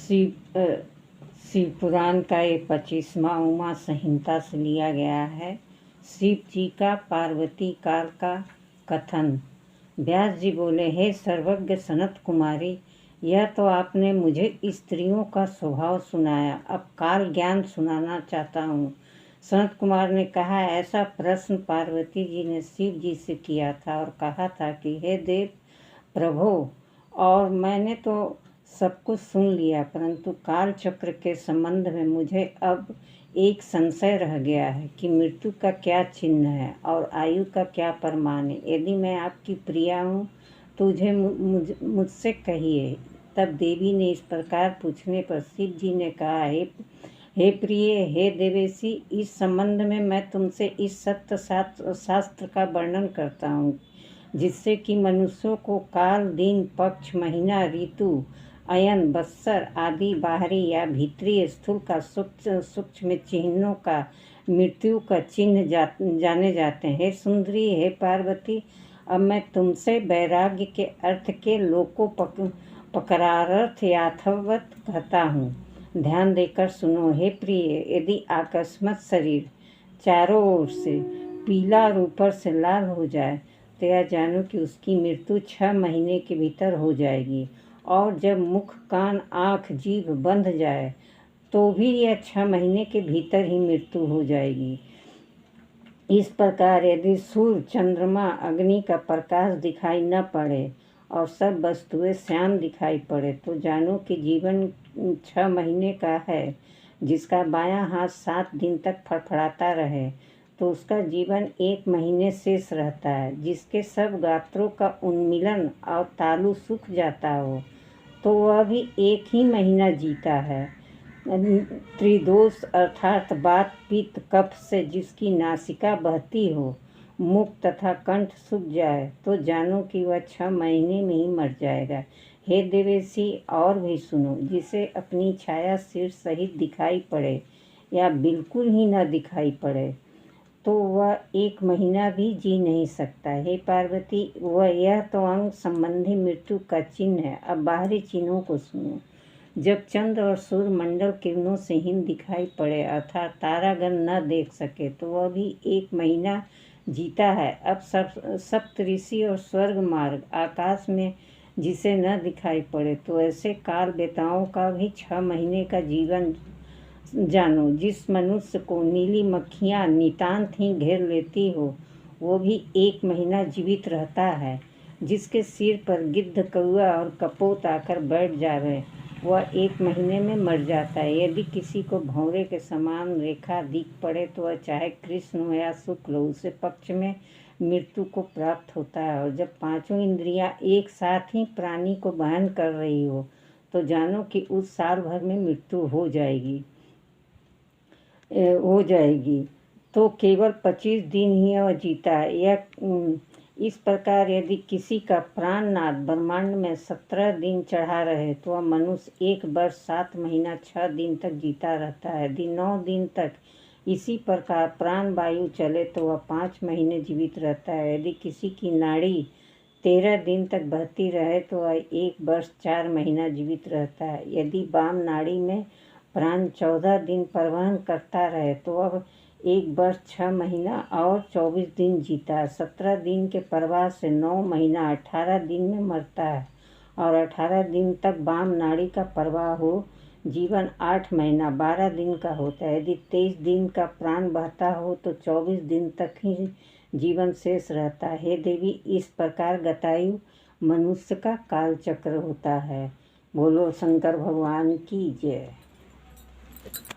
शिव पुराण का ये 25वां उमा संहिता से लिया गया है। शिव जी का पार्वती काल का कथन। व्यास जी बोले, हे सर्वज्ञ सनत कुमारी, यह तो आपने मुझे स्त्रियों का स्वभाव सुनाया, अब काल ज्ञान सुनाना चाहता हूँ। सनत कुमार ने कहा, ऐसा प्रश्न पार्वती जी ने शिव जी से किया था और कहा था कि हे देव प्रभो, और मैंने तो सब कुछ सुन लिया, परंतु काल चक्र के संबंध में मुझे अब एक संशय रह गया है कि मृत्यु का क्या चिन्ह है और आयु का क्या प्रमाण है। यदि मैं आपकी प्रिया हूँ तो मुझसे कहिए। तब देवी ने इस प्रकार पूछने पर शिव जी ने कहा, हे प्रिय, हे देवेशी, इस संबंध में मैं तुमसे इस सत्य शास्त्र का वर्णन करता हूँ, जिससे कि मनुष्यों को काल, दिन, पक्ष, महीना, ऋतु, अयन, वत्सर आदि बाहरी या भीतरी स्थूल का सूक्ष्म चिन्हों का मृत्यु का चिन्ह जाने जाते हैं। हे सुंदरी, हे पार्वती, अब मैं तुमसे वैराग्य के अर्थ के लोकोपकारार्थ यथावत कहता हूँ। ध्यान देकर सुनो। हे प्रिय, यदि अकस्मात शरीर चारों ओर से पीला और ऊपर से लाल हो जाए तो यह जानो कि उसकी मृत्यु 6 महीने के भीतर हो जाएगी, और जब मुख, कान, आँख, जीभ बंध जाए तो भी यह 6 महीने के भीतर ही मृत्यु हो जाएगी। इस प्रकार यदि सूर्य, चंद्रमा, अग्नि का प्रकाश दिखाई न पड़े और सब वस्तुएं श्याम दिखाई पड़े तो जानो कि जीवन 6 महीने का है। जिसका बायां हाथ 7 दिन तक फड़फड़ाता रहे तो उसका जीवन 1 महीने शेष रहता है। जिसके सब गात्रों का उन्मीलन और तालु सूख जाता हो तो वह भी 1 ही महीना जीता है। त्रिदोष अर्थात वात, पित्त, कफ से जिसकी नासिका बहती हो, मुख तथा कंठ सूख जाए तो जानो कि वह 6 महीने में ही मर जाएगा। हे देवेशी, और भी सुनो। जिसे अपनी छाया सिर सहित दिखाई पड़े या बिल्कुल ही न दिखाई पड़े तो वह 1 महीना भी जी नहीं सकता। हे पार्वती, वह यह तो अंग संबंधी मृत्यु का चिन्ह है। अब बाहरी चिन्हों को सुनो। जब चंद्र और सूर्य मंडल किरणों से हीन दिखाई पड़े अर्थात तारागण न देख सके तो वह भी 1 महीना जीता है। अब सप्तऋषि और स्वर्ग मार्ग आकाश में जिसे न दिखाई पड़े तो ऐसे काल बेताओं का भी 6 महीने का जीवन जानो। जिस मनुष्य को नीली मक्खियाँ नितांत ही घेर लेती हो वो भी 1 महीना जीवित रहता है। जिसके सिर पर गिद्ध, कौआ और कपोत आकर बैठ जावे वह 1 महीने में मर जाता है। यदि किसी को भंवरे के समान रेखा दिख पड़े तो वह चाहे कृष्ण हो या शुक्ल हो, उसे पक्ष में मृत्यु को प्राप्त होता है। और जब 5 इंद्रियां एक साथ ही प्राणी को बहन कर रही हो तो जानो कि उस साल भर में मृत्यु हो जाएगी तो केवल 25 दिन ही वह जीता है। यह इस प्रकार यदि किसी का प्राणनाथ ब्रह्मांड में 17 दिन चढ़ा रहे तो वह मनुष्य 1 वर्ष 7 महीना 6 दिन तक जीता रहता है। यदि 9 दिन तक इसी प्रकार प्राण वायु चले तो वह 5 महीने जीवित रहता है। यदि किसी की नाड़ी 13 दिन तक बहती रहे तो वह 1 वर्ष 4 महीना जीवित रहता है। यदि वाम नाड़ी में प्राण 14 दिन परिवहन करता रहे तो वह 1 वर्ष 6 महीना और 24 दिन जीता है। 17 दिन के प्रवाह से 9 महीना 18 दिन में मरता है, और 18 दिन तक वाम नाड़ी का प्रवाह हो जीवन 8 महीना 12 दिन का होता है। यदि 23 दिन का प्राण बहता हो तो 24 दिन तक ही जीवन शेष रहता है। हे देवी, इस प्रकार गतायु मनुष्य का काल चक्र होता है। बोलो शंकर भगवान की जय।